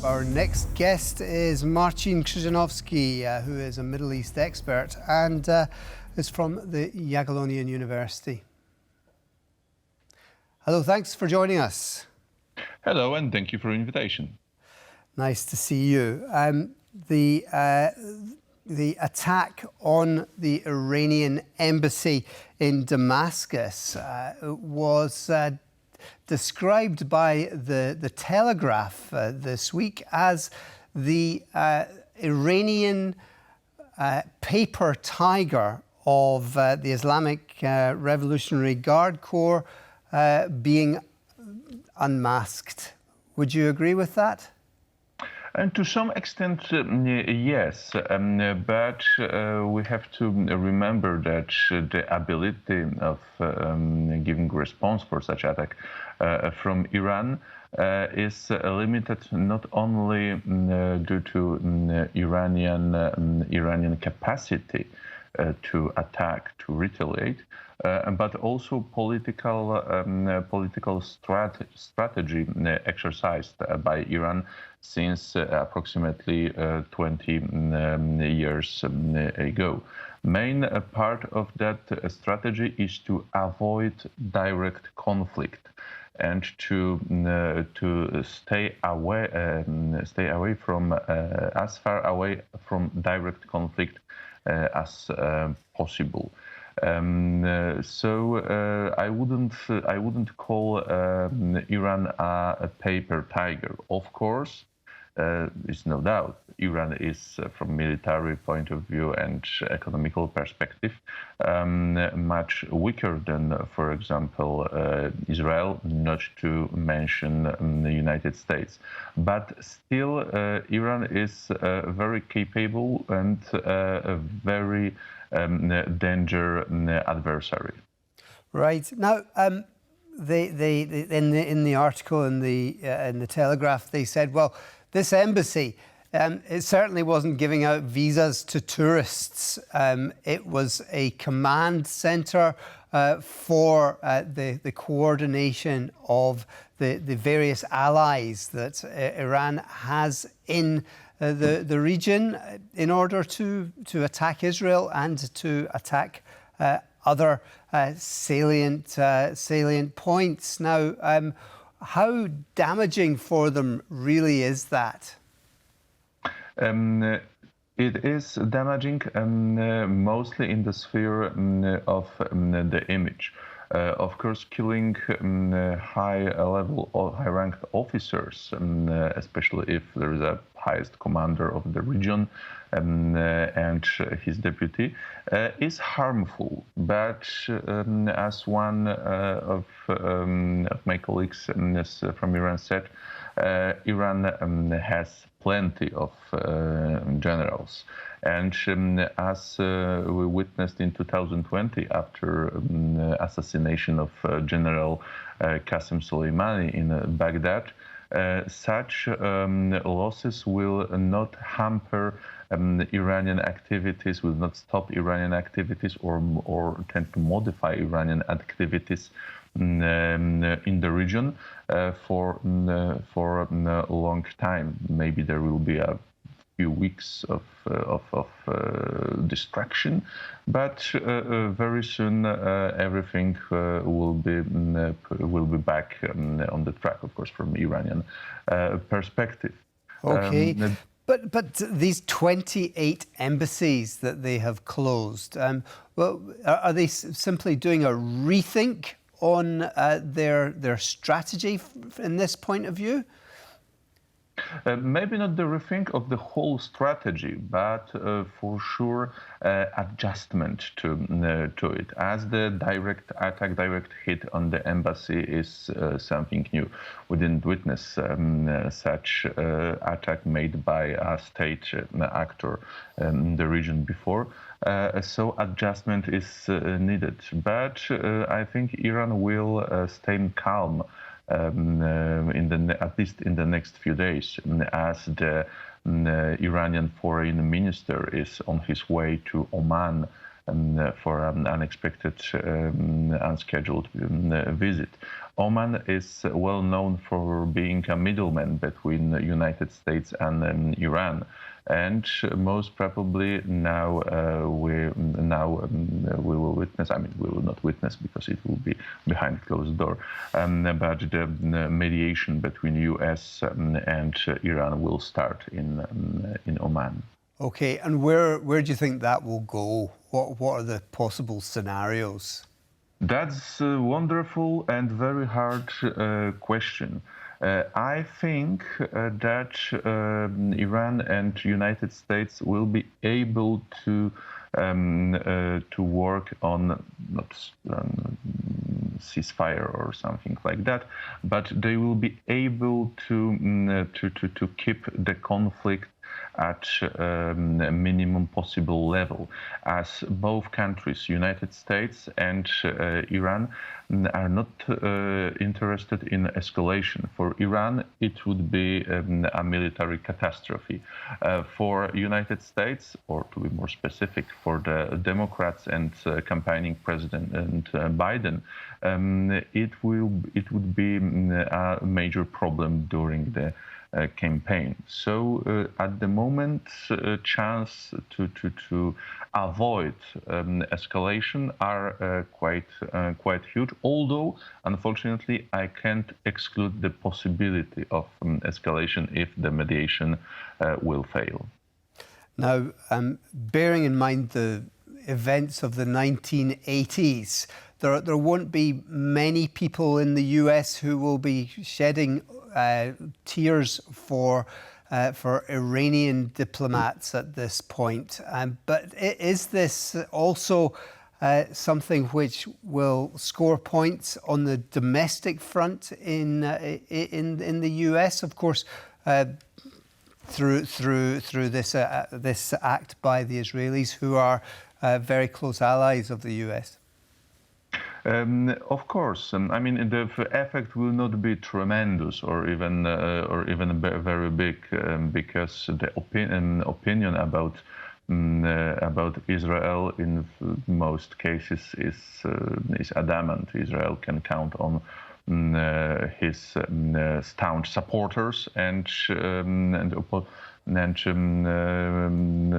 Our next guest is Marcin Krzyżanowki, who is a Middle East expert and is from the Jagiellonian University. Hello, thanks for joining us. Hello, and thank you for the invitation. Nice to see you. The attack on the Iranian embassy in Damascus was described by the Telegraph this week as the Iranian paper tiger of the Islamic Revolutionary Guard Corps being unmasked. Would you agree with that? And to some extent, yes, but we have to remember that the ability of giving response for such attack from Iran is limited not only due to Iranian capacity to attack, to retaliate, but also political strategy exercised by Iran since approximately 20 years ago. Main part of that strategy is to avoid direct conflict and to stay away from as far away from direct conflict as possible. So I wouldn't call Iran a paper tiger. Of course, there's no doubt Iran is, from military point of view and economical perspective, much weaker than, for example, Israel, not to mention the United States. But still, Iran is very capable and a very danger adversary. Right. Now, in the article in the Telegraph, they said, well, this embassy, it certainly wasn't giving out visas to tourists. It was a command centre for the coordination of the various allies that Iran has in the region in order to attack Israel and to attack other salient points. Now, how damaging for them really is that? It is damaging mostly in the sphere of the image. Of course, killing high-level or high-ranked officers, especially if there is a highest commander of the region and his deputy, is harmful. But as one of my colleagues from Iran said, Iran has plenty of generals. And as we witnessed in 2020 after assassination of General Qasem Soleimani in Baghdad, such losses will not hamper Iranian activities, will not stop Iranian activities or tend to modify Iranian activities in the region for a long time. Maybe there will be a few weeks of distraction, but very soon everything will be back on the track, of course, from Iranian perspective. Okay. But these 28 embassies that they have closed, well, are they simply doing a rethink on their strategy in this point of view? Maybe not the rethink of the whole strategy, but for sure adjustment to it. As the direct hit on the embassy is something new. We didn't witness such attack made by a state actor in the region before. So adjustment is needed. But I think Iran will stay calm. At least in the next few days, as the Iranian foreign minister is on his way to Oman for an unexpected, unscheduled visit. Oman is well known for being a middleman between the United States and Iran, and most probably now we will witness. I mean, we will not witness because it will be behind closed door. But the mediation between U.S. and Iran will start in Oman. Okay, and where do you think that will go? What are the possible scenarios? That's a wonderful and very hard question. I think that Iran and United States will be able to work on not ceasefire or something like that, but they will be able to keep the conflict at a minimum possible level, as both countries, United States and Iran, are not interested in escalation. For Iran, it would be a military catastrophe. For United States, or to be more specific, for the Democrats and campaigning President Biden, it would be a major problem during the campaign. So at the moment, chance to avoid escalation are quite huge. Although, unfortunately, I can't exclude the possibility of escalation if the mediation will fail. Now, bearing in mind the events of the 1980s, there won't be many people in the US who will be shedding tears for Iranian diplomats at this point. But is this also something which will score points on the domestic front in the US? Of course, through this act by the Israelis, who are very close allies of the US. Of course, I mean the effect will not be tremendous or even very big, because the opinion about Israel in most cases is adamant. Israel can count on his staunch supporters and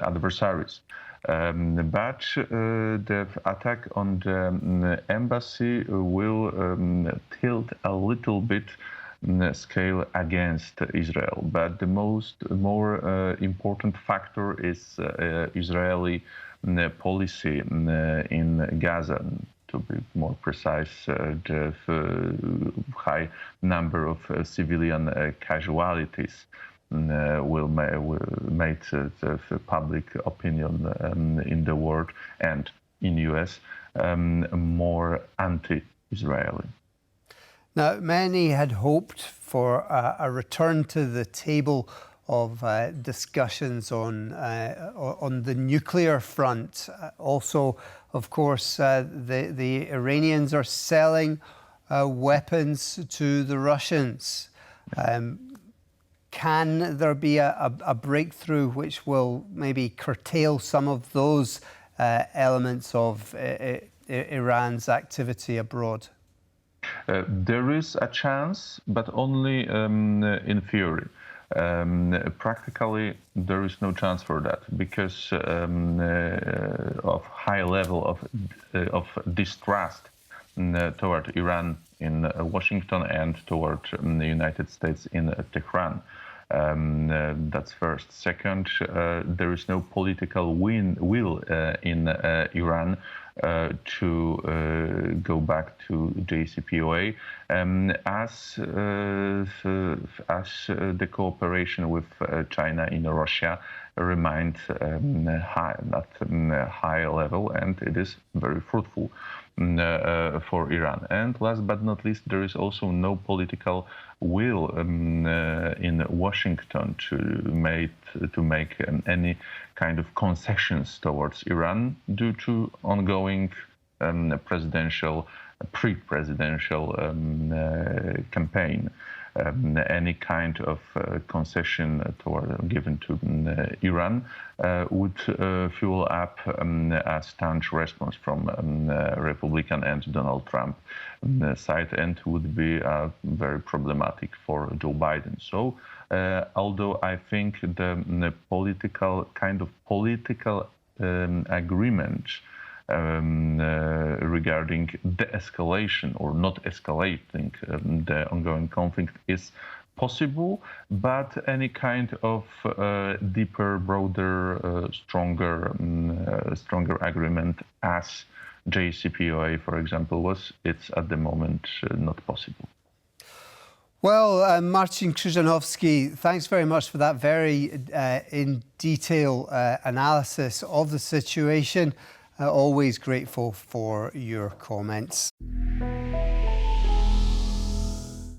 adversaries. But the attack on the embassy will tilt a little bit scale against Israel. But the more important factor is Israeli policy in Gaza. To be more precise, the high number of civilian casualties will make the public opinion in the world and in US more anti-Israeli. Now, many had hoped for a return to the table of discussions on the nuclear front. Also, of course, the Iranians are selling weapons to the Russians. Can there be a breakthrough which will maybe curtail some of those elements of Iran's activity abroad? There is a chance, but only in theory. Practically, there is no chance for that because of high level of distrust toward Iran in Washington and toward the United States in Tehran. That's first. Second, there is no political will in Iran to go back to JCPOA, as the cooperation with China in Russia remained at high level, and it is very fruitful for Iran. And last but not least, there is also no political will in Washington to make any kind of concessions towards Iran due to ongoing pre-presidential campaign. any kind of concession given to Iran would fuel up a staunch response from Republican and Donald Trump side, and would be very problematic for Joe Biden. So, although I think the political agreement regarding de-escalation or not escalating the ongoing conflict is possible, but any kind of deeper, broader, stronger agreement, as JCPOA, for example, it's at the moment not possible. Well, Marcin Krzyżanowski, thanks very much for that very in detail analysis of the situation. Always grateful for your comments.